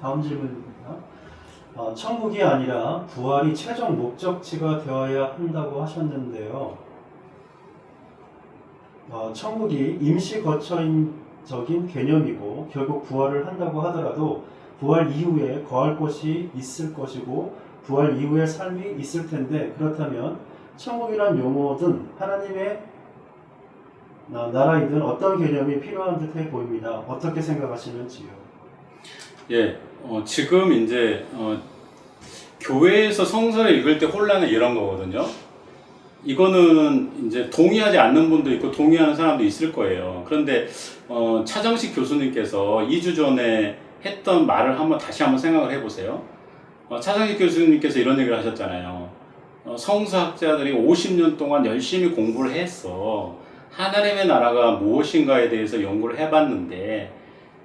다음 질문입니다. 천국이 아니라 부활이 최종 목적지가 되어야 한다고 하셨는데요. 천국이 임시 거처인적인 개념이고 결국 부활을 한다고 하더라도 부활 이후에 거할 곳이 있을 것이고 부활 이후의 삶이 있을 텐데, 그렇다면 천국이란 용어든 하나님의 나라이든 어떤 개념이 필요한 듯해 보입니다. 어떻게 생각하시는지요? 예, 지금 이제 교회에서 성서를 읽을 때 혼란은 이런 거거든요. 이거는 이제 동의하지 않는 분도 있고 동의하는 사람도 있을 거예요. 그런데 차정식 교수님께서 2주 전에 했던 말을 다시 한번 생각을 해보세요. 차정식 교수님께서 이런 얘기를 하셨잖아요. 성서학자들이 50년 동안 열심히 공부를 했어. 하나님의 나라가 무엇인가에 대해서 연구를 해봤는데,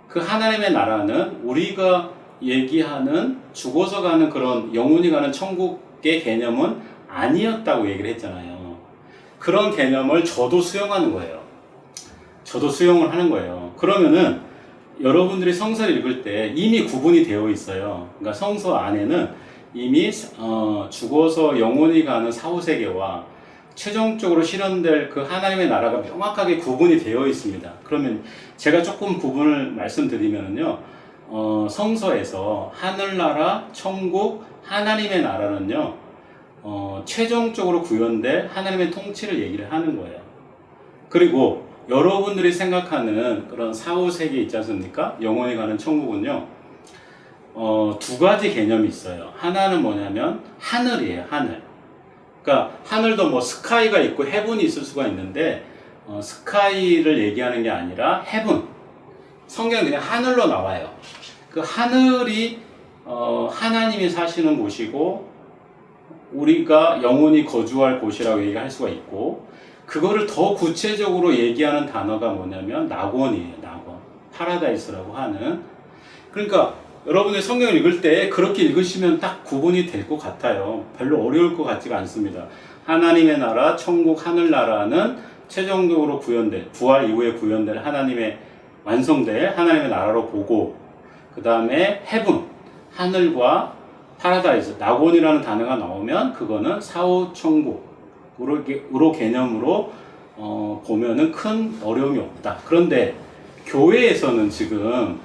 그 하나님의 나라는 우리가 얘기하는 죽어서 가는 그런 영혼이 가는 천국의 개념은 아니었다고 얘기를 했잖아요. 그런 개념을 저도 수용하는 거예요. 저도 수용을 하는 거예요. 그러면은 여러분들이 성서를 읽을 때 이미 구분이 되어 있어요. 그러니까 성서 안에는 이미 죽어서 영혼이 가는 사후세계와 최종적으로 실현될 그 하나님의 나라가 명확하게 구분이 되어 있습니다. 그러면 제가 조금 구분을 말씀드리면요, 성서에서 하늘나라, 천국, 하나님의 나라는요, 최종적으로 구현될 하나님의 통치를 얘기를 하는 거예요. 그리고 여러분들이 생각하는 그런 사후세계 있지 않습니까? 영원히 가는 천국은요, 두 가지 개념이 있어요. 하나는 뭐냐면 하늘이에요, 하늘. 그러니까 하늘도 뭐 스카이가 있고 헤븐이 있을 수가 있는데, 스카이를 얘기하는 게 아니라 헤븐. 성경은 그냥 하늘로 나와요. 그 하늘이 하나님이 사시는 곳이고 우리가 영원히 거주할 곳이라고 얘기할 수가 있고, 그거를 더 구체적으로 얘기하는 단어가 뭐냐면 낙원이에요. 낙원. 파라다이스라고 하는. 그러니까 여러분의 성경을 읽을 때 그렇게 읽으시면 딱 구분이 될 것 같아요. 별로 어려울 것 같지가 않습니다. 하나님의 나라, 천국, 하늘나라는 최종적으로 구현될, 부활 이후에 구현될 하나님의 완성될 하나님의 나라로 보고, 그 다음에 헤븐, 하늘과 파라다이스, 낙원이라는 단어가 나오면 그거는 사후 천국으로 개념으로 보면은 큰 어려움이 없다. 그런데 교회에서는 지금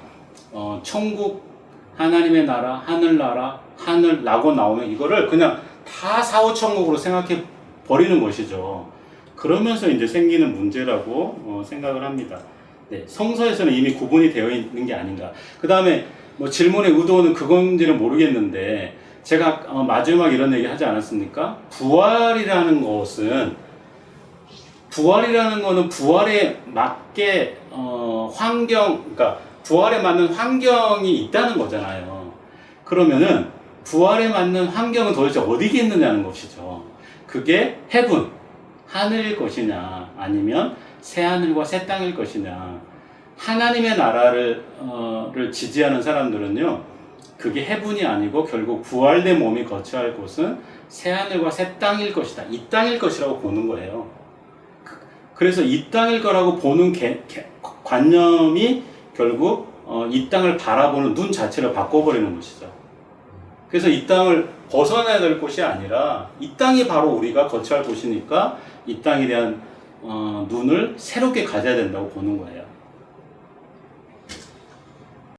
천국, 하나님의 나라, 하늘나라, 하늘, 낙원 나오면 이거를 그냥 다 사후천국으로 생각해 버리는 것이죠. 그러면서 이제 생기는 문제라고 생각을 합니다. 네, 성서에서는 이미 구분이 되어 있는 게 아닌가. 그 다음에 뭐 질문의 의도는 그건지는 모르겠는데, 제가 마지막 이런 얘기 하지 않았습니까? 부활이라는 거는 부활에 맞게 환경, 그러니까 부활에 맞는 환경이 있다는 거잖아요. 그러면은 부활에 맞는 환경은 도대체 어디겠느냐는 것이죠. 그게 헤븐, 하늘일 것이냐, 아니면 새 하늘과 새 땅일 것이냐. 하나님의 나라를 지지하는 사람들은요, 그게 헤븐이 아니고 결국 부활된 몸이 거처할 곳은 새 하늘과 새 땅일 것이다, 이 땅일 것이라고 보는 거예요. 그래서 이 땅일 거라고 보는 관념이 결국 이 땅을 바라보는 눈 자체를 바꿔버리는 것이죠. 그래서 이 땅을 벗어나야 될 곳이 아니라 이 땅이 바로 우리가 거처할 곳이니까 이 땅에 대한 눈을 새롭게 가져야 된다고 보는 거예요.